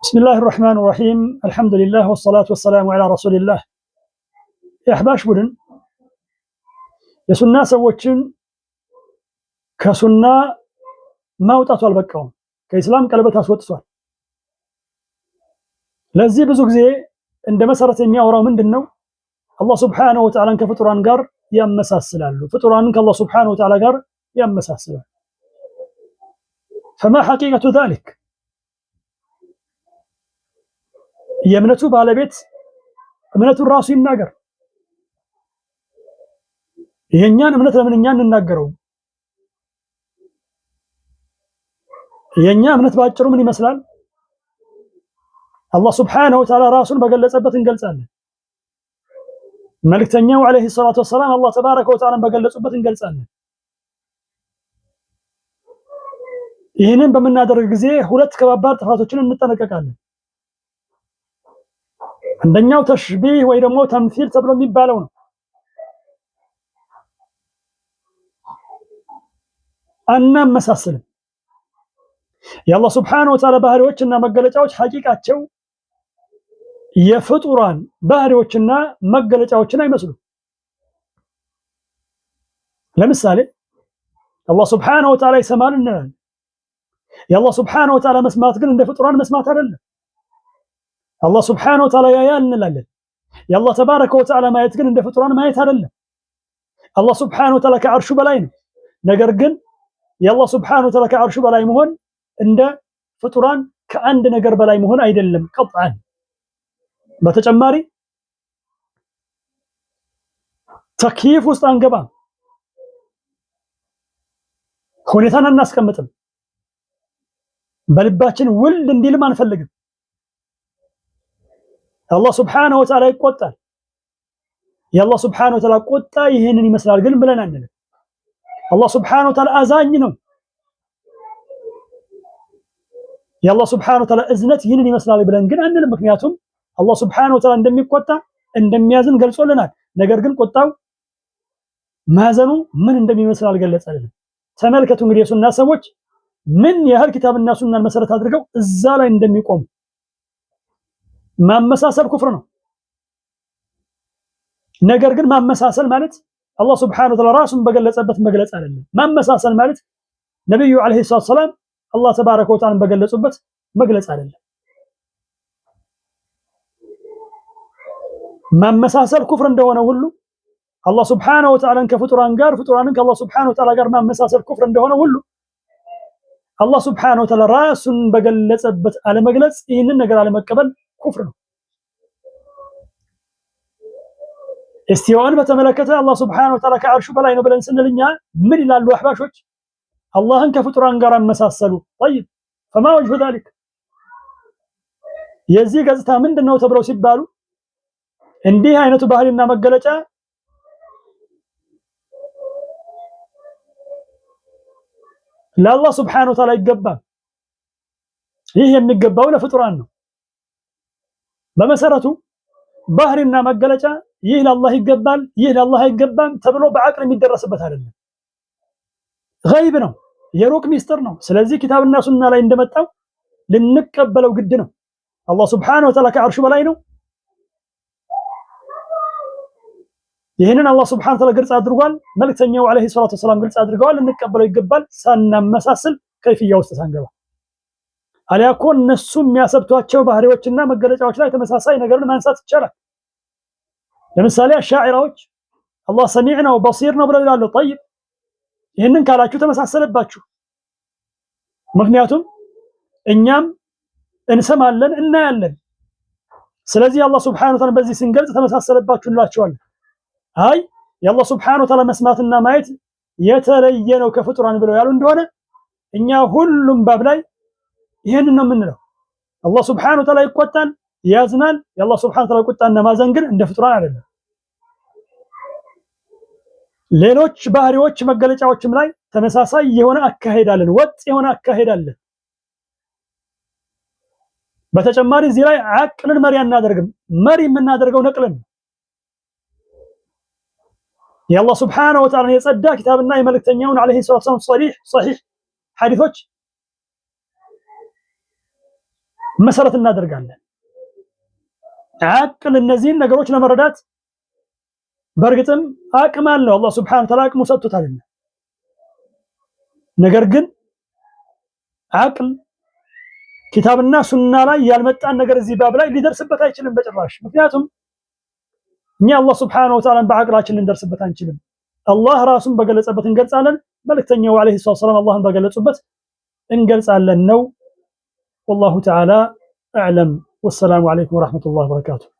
بسم الله الرحمن الرحيم الحمد لله والصلاة والسلام على رسول الله የአህባሽ ቡድን የሱና ሰዎችን ከሱና ማውጣቱ አልበቃውም ከኢስላም ቀለበት አስወጥቷል። ለዚህ ብዙ ጊዜ እንደ መሰረት የሚያወራው ምንድነው? አላህ Subhanahu Wa Ta'ala ከፍጡራን ጋር ያመሳስላሉ። ፍጡራንን ከአላህ Subhanahu Wa Ta'ala ጋር ያመሳስላሉ። فما حقيقة ذلك? የእምነቱ ባለቤት እምነቱን ራሱ ይናገር። የኛን እምነት ለምን እኛ እንናገረው? የኛ እምነት ባጭሩ ምን ይመስላል? አላህ Subhanahu Wa Ta'ala ራሱን በገለጸበት እንገልጻለን። መልእክተኛው አለይሂ ሰላቱ ወሰላም አላህ ተባረከ ወተዓላ በገለጹበት እንገልጻለን። ይህንን በመናደርግ ጊዜ ሁለት ከባባድ ጥፋቶችን እንጠነቀቃለን። አንደኛው ተሽቢህ ወይ ደግሞ ተምሲል ተብሎ የሚባለው ነው። አናመሳስልም። የአላህ Subhanahu Wa Ta'ala ባህሪዎችና መገለጫዎች ሐቂቃቸው የፍጡራን ባህሪዎችና መገለጫዎችን አይመስሉም። ለምሳሌ አላህ Subhanahu Wa Ta'ala ይሰማል እንላለን። የአላህ Subhanahu Wa Ta'ala መስማት ግን እንደ ፍጡራን መስማት አይደለም። አላህ Subhanahu Wa Ta'ala ያያል እንላለን። የአላህ ተባረከ ወተዓላ ማየት ግን እንደ ፍጡራን ማየት አይደለም። አላህ Subhanahu Wa Ta'ala ከአርሹ በላይ ነው። ነገር ግን የአላህ Subhanahu Wa Ta'ala ከአርሹ በላይ መሆን እንደ ፍጡራን ከአንድ ነገር በላይ መሆን አይደለም ቀጥዓን። በተጨማሪ ተክይፍ ውስጥ አንገባም። ሁኔታን አናስቀምጥም። በልባችን ውልድ እንዲልም አንፈልግም። አላህ Subhanahu Wa Ta'ala ይቆጣል። የአላህ Subhanahu Wa Ta'ala ቁጣ ይሄንን ይመስላል ግን ብለን አንልም። አላህ Subhanahu Wa Ta'ala አዛኝ ነው። የአላህ Subhanahu Wa Ta'ala እዝነት ይሄንን ይመስላል ብለን ግን አንልም። ምክንያቱም አላህ Subhanahu Wa Ta'ala እንደሚቆጣ እንደሚያዝን ገልጾልናል። ነገር ግን ቁጣው ማዘኑ ምን እንደሚመስል አልገለጸልንም። ተመልከቱ እንግዲህ የሱና ሰዎች ምን ያህል ኪታብና ሱናን መሰረት አድርገው እዛ ላይ እንደሚቆሙ። ማመሳሰል ኩፍር ነው። ነገር ግን ማመሳሰል ማለት አላህ Subhanahu Wa Ta'ala ራሱን በገለጸበት መግለጽ አይደለም። ማመሳሰል ማለት ነብዩ አለይሂ ሰላም አላህ ተባረከ ወተዓላ በገለጹበት መግለጽ አይደለም። ማመሳሰል ኩፍር እንደሆነ ሁሉ አላህ Subhanahu Wa Ta'ala ከፍጡራን ጋር ፍጡራንን ከአላህ Subhanahu Wa Ta'ala ጋር ማመሳሰል ኩፍር እንደሆነ ሁሉ አላህ Subhanahu Wa Ta'ala ራሱን በገለጸበት አለመግለጽ ይህንን ነገር አለመቀበል ኩፍር ነው። እስቲዋን በተመለከተ አላህ Subhanahu Wa Ta'ala ከአርሹ በላይ ነው ብለን ስንልኛ ምን ይላሉ አህባሾች? አላህን ከፍጡራን ጋር አመሳሰሉ። طيب فما وجه ذلك? የዚህ ገጽታ ምንድነው ተብለው ሲባሉ እንዲህ አይነቱ ባህሪና መገለጫ ለአላህ Subhanahu Wa Ta'ala ይገባል። ይህ የሚገባው ለፍጡራን ነው። በመሰረቱ ባህሪና መገለጫ ይህ ለአላህ ይገባል፣ ይህ ለአላህ አይገባም ተብሎ በአቅል የሚደረስበት አይደለም። ገይብ ነው፣ የሩቅ ሚስጥር ነው። ስለዚህ ኪታብና ሱና ላይ እንደመጣው ልንቀበለው ግድ ነው። አላህ Subhanahu Wa Ta'ala ከአርሹ በላይ ነው። ይሄንን አላህ Subhanahu Wa Ta'ala ግልጽ አድርጓል። መልእክተኛው አለይሂ ሰላቱ ወሰላም ግልጽ አድርገዋል። ልንቀበለው ይገባል ሳናመሳስል ከይፍያ ውስጥ ሳንገባ። አሊያ እኮ እነሱ የሚያሰብቷቸው ባህሪዎችና መገለጫዎች ላይ ተመሳሳይ ነገርን ማንሳት ይቻላል። ለምሳሌ አሻዒራዎች አላህ ሰሚዕ ነው በሲር ነው ብለው ይላሉ። طيب ይሄንን ካላችሁ ተመሳሰለባችሁ። ምክንያቱም እኛም እንሰማለን እናያለን። ስለዚህ አላህ Subhanahu Wa Ta'ala በዚህ ስንገልጽ ተመሳሰለባችሁ እንላቸዋለን። አይ የአላህ Subhanahu Wa Ta'ala መስማትና ማየት የተለየ ነው ከፍጡራን ብለው ያሉ እንደሆነ እኛ ሁሉም ባብ ላይ ይሄንን ነው የምንለው። አላህ Subhanahu Wa Ta'ala ይቆጣል፣ ያዝናል። የአላህ Subhanahu Wa Ta'ala ቁጣና ማዘን ግን እንደ ፍጡራን አይደለም። ሌሎች ባህሪዎች መገለጫዎችም ላይ ተመሳሳይ የሆነ አካሄድ አለን፣ ወጥ የሆነ አካሄድ አለን። በተጨማሪ እዚህ ላይ አቅልን መሪ አናደርግም። መሪ የምናደርገው ነቅልን የአላህ Subhanahu Wa Ta'ala የጸዳ ኪታብና የመልእክተኛውን አለይሂ ሰላቱ ወሰላም ሶሒህ ሐዲሶች መሰረት እናደርጋለን። አቅል እነዚህን ነገሮች ለመረዳት በእርግጥም አቅም አለው አላህ ሱብሓነሁ ወተዓላ አቅሙ ሰጥቶታልና። ነገር ግን አቅል ኪታብና ሱና ላይ ያልመጣን ነገር እዚህ ባብ ላይ ሊደርስበት አይችልም በጭራሽ። ምክንያቱም እኛ አላህ ሱብሓነሁ ወተዓላን በአቅላችን ልንደርስበት አንችልም። አላህ ራሱን በገለጸበት እንገልጻለን፣ መልእክተኛው ዐለይሂ ሰላም አላህን በገለጹበት እንገልጻለን ነው። ወላሁ ተዓላ አዕለም። ወሰላሙ ዐለይኩም ወረሕመቱላሂ ወበረካቱሁ።